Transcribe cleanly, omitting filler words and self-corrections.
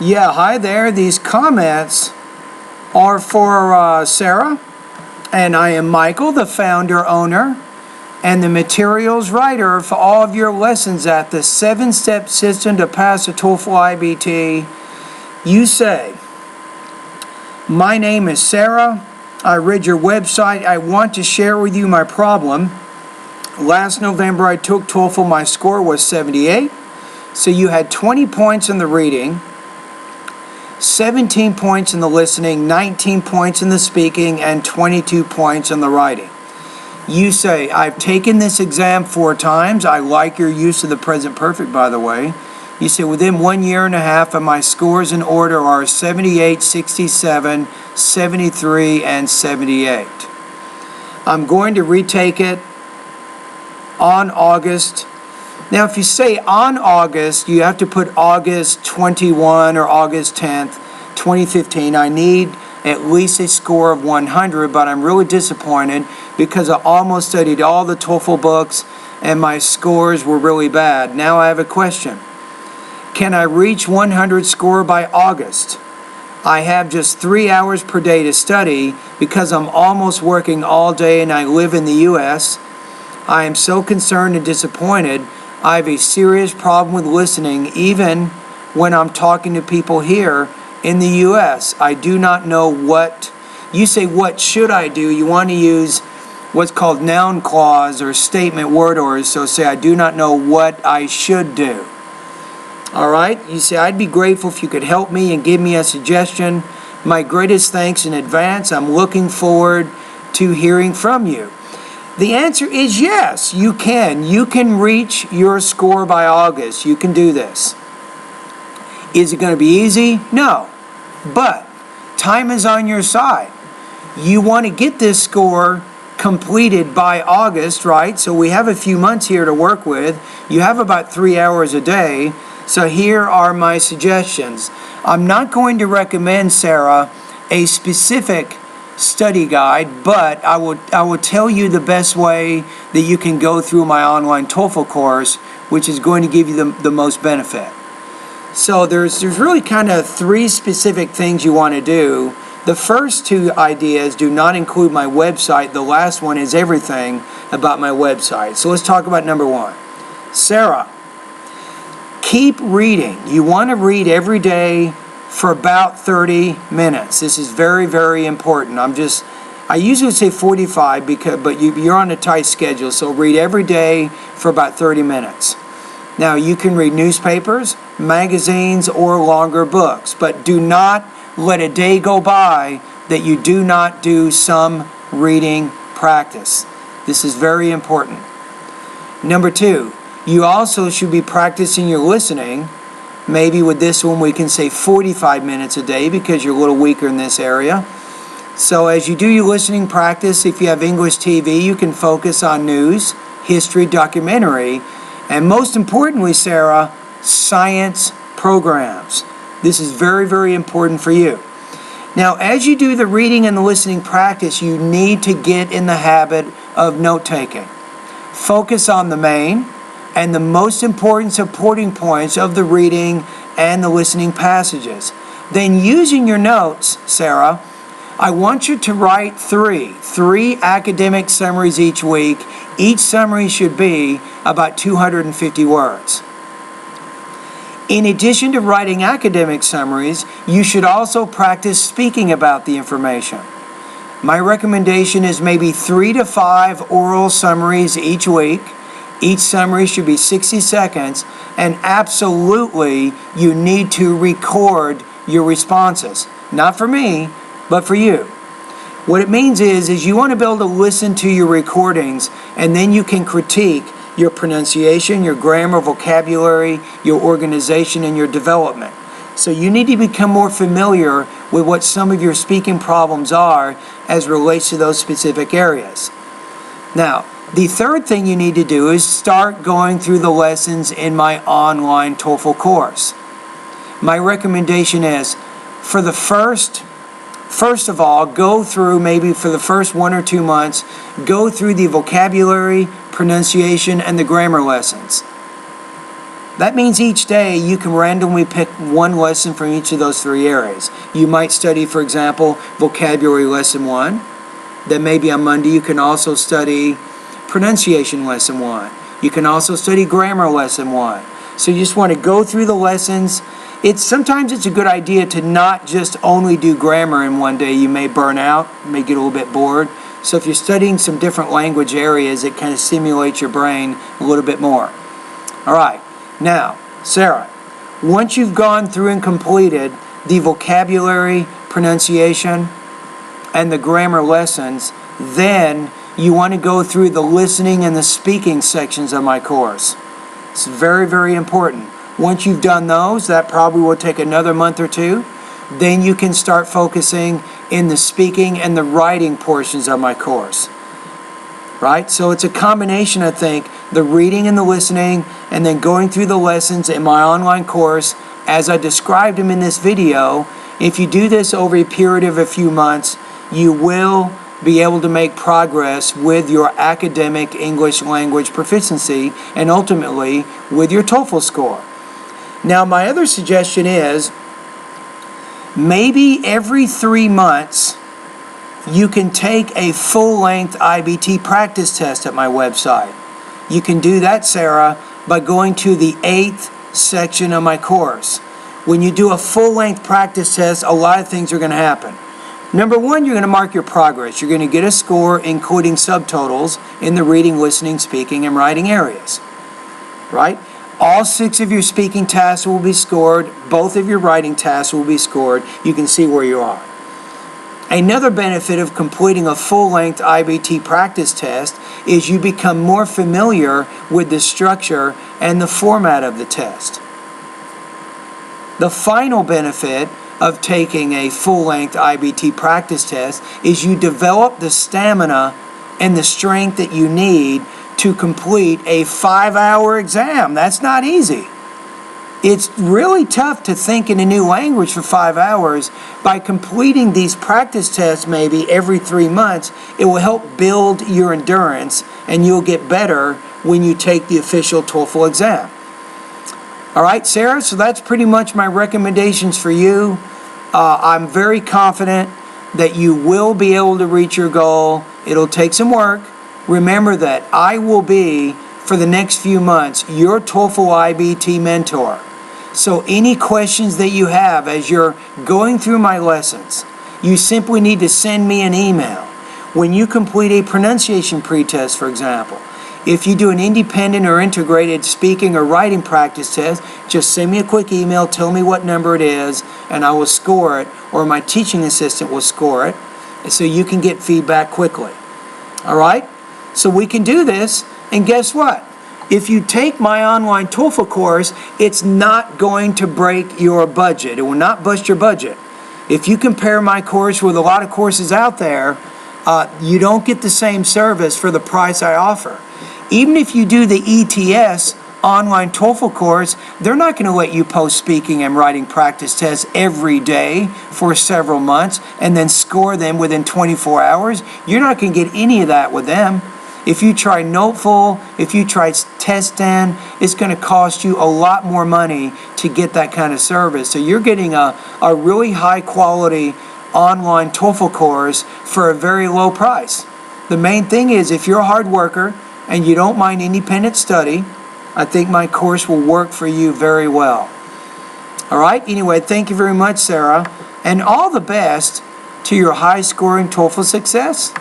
Yeah, hi there. These comments are for Sara, and I am Michael, the founder, owner, and the materials writer for all of your lessons at the 7-step system to pass the TOEFL IBT. You say, my name is Sara. I read your website. I want to share with you my problem. Last November I took TOEFL. My score was 78. So you had 20 points in the reading, 17 points in the listening, 19 points in the speaking, and 22 points in the writing. You say, I've taken this exam 4 times. I like your use of the present perfect, by the way. You say, within 1 year and a half, and my scores in order are 78, 67, 73, and 78. I'm going to retake it on August. Now, if you say on August, you have to put August 21 or August 10th, 2015. I need at least a score of 100, but I'm really disappointed because I almost studied all the TOEFL books and my scores were really bad. Now I have a question. Can I reach 100 score by August? I have just 3 hours per day to study because I'm almost working all day and I live in the U.S. I am so concerned and disappointed. I have a serious problem with listening even when I'm talking to people here in the U.S. I do not know what. You say, what should I do? You want to use what's called noun clause or statement word orders. So say, I do not know what I should do. All right? You say, I'd be grateful if you could help me and give me a suggestion. My greatest thanks in advance. I'm looking forward to hearing from you. The answer is yes, you can. You can reach your score by August. You can do this. Is it going to be easy? No. But time is on your side. You want to get this score completed by August, right? So we have a few months here to work with. You have about 3 hours a day. So here are my suggestions. I'm not going to recommend, Sara, a specific study guide, but I will tell you the best way that you can go through my online TOEFL course, which is going to give you the most benefit. So there's really kind of 3 specific things you want to do. The first 2 ideas do not include my website. The last one is everything about my website. So let's talk about number 1. Sara, keep reading. You want to read every day for about 30 minutes. This is very, very important. I usually say 45 but you're on a tight schedule, so read every day for about 30 minutes. Now, you can read newspapers, magazines, or longer books, but do not let a day go by that you do not do some reading practice. This is very important. Number 2, you also should be practicing your listening. Maybe with this one we can say 45 minutes a day because you're a little weaker in this area. So as you do your listening practice, if you have English TV, you can focus on news, history, documentary, and most importantly, Sara, science programs. This is very, very important for you. Now, as you do the reading and the listening practice, you need to get in the habit of note-taking. Focus on the main and the most important supporting points of the reading and the listening passages. Then using your notes, Sara, I want you to write 3 academic summaries each week. Each summary should be about 250 words. In addition to writing academic summaries, you should also practice speaking about the information. My recommendation is maybe 3 to 5 oral summaries each week. Each summary should be 60 seconds, and absolutely you need to record your responses. Not for me, but for you. What it means is you want to be able to listen to your recordings, and then you can critique your pronunciation, your grammar, vocabulary, your organization, and your development. So you need to become more familiar with what some of your speaking problems are as relates to those specific areas. Now, the third thing you need to do is start going through the lessons in my online TOEFL course. My recommendation is, for the first of all, go through, maybe for the first 1 or 2 months, go through the vocabulary, pronunciation, and the grammar lessons. That means each day you can randomly pick one lesson from each of those 3 areas. You might study, for example, vocabulary lesson 1. Then maybe on Monday you can also study pronunciation lesson 1. You can also study grammar lesson 1. So you just want to go through the lessons. Sometimes it's a good idea to not just only do grammar in one day. You may burn out, may get a little bit bored. So if you're studying some different language areas, it kind of stimulates your brain a little bit more. All right. Now, Sarah, once you've gone through and completed the vocabulary, pronunciation, and the grammar lessons, then you want to go through the listening and the speaking sections of my course. It's very, very important. Once you've done those, that probably will take another month or 2. Then you can start focusing in the speaking and the writing portions of my course. Right? So it's a combination, I think, the reading and the listening, and then going through the lessons in my online course as I described them in this video. If you do this over a period of a few months, you will be able to make progress with your academic English language proficiency and ultimately with your TOEFL score. Now, my other suggestion is maybe every 3 months you can take a full-length IBT practice test at my website. You can do that, Sarah, by going to the 8th section of my course. When you do a full-length practice test, a lot of things are going to happen. Number 1, you're going to mark your progress. You're going to get a score including subtotals in the reading, listening, speaking, and writing areas. Right? All 6 of your speaking tasks will be scored. Both of your writing tasks will be scored. You can see where you are. Another benefit of completing a full-length IBT practice test is you become more familiar with the structure and the format of the test. The final benefit of taking a full-length IBT practice test is you develop the stamina and the strength that you need to complete a 5-hour exam. That's not easy. It's really tough to think in a new language for 5 hours. By completing these practice tests maybe every 3 months, it will help build your endurance and you'll get better when you take the official TOEFL exam. All right, Sarah, so that's pretty much my recommendations for you. I'm very confident that you will be able to reach your goal. It'll take some work. Remember that I will be, for the next few months, your TOEFL IBT mentor. So any questions that you have as you're going through my lessons, you simply need to send me an email. When you complete a pronunciation pretest, for example, if you do an independent or integrated speaking or writing practice test, just send me a quick email, tell me what number it is, and I will score it, or my teaching assistant will score it, so you can get feedback quickly. All right? So we can do this, and guess what? If you take my online TOEFL course, it's not going to break your budget. It will not bust your budget. If you compare my course with a lot of courses out there, you don't get the same service for the price I offer. Even if you do the ETS online TOEFL course, they're not going to let you post speaking and writing practice tests every day for several months and then score them within 24 hours. You're not going to get any of that with them. If you try Noteful, if you try Testan, it's going to cost you a lot more money to get that kind of service. So you're getting a really high quality online TOEFL course for a very low price. The main thing is if you're a hard worker and you don't mind independent study, I think my course will work for you very well. All right, anyway, thank you very much, Sarah, and all the best to your high-scoring TOEFL success.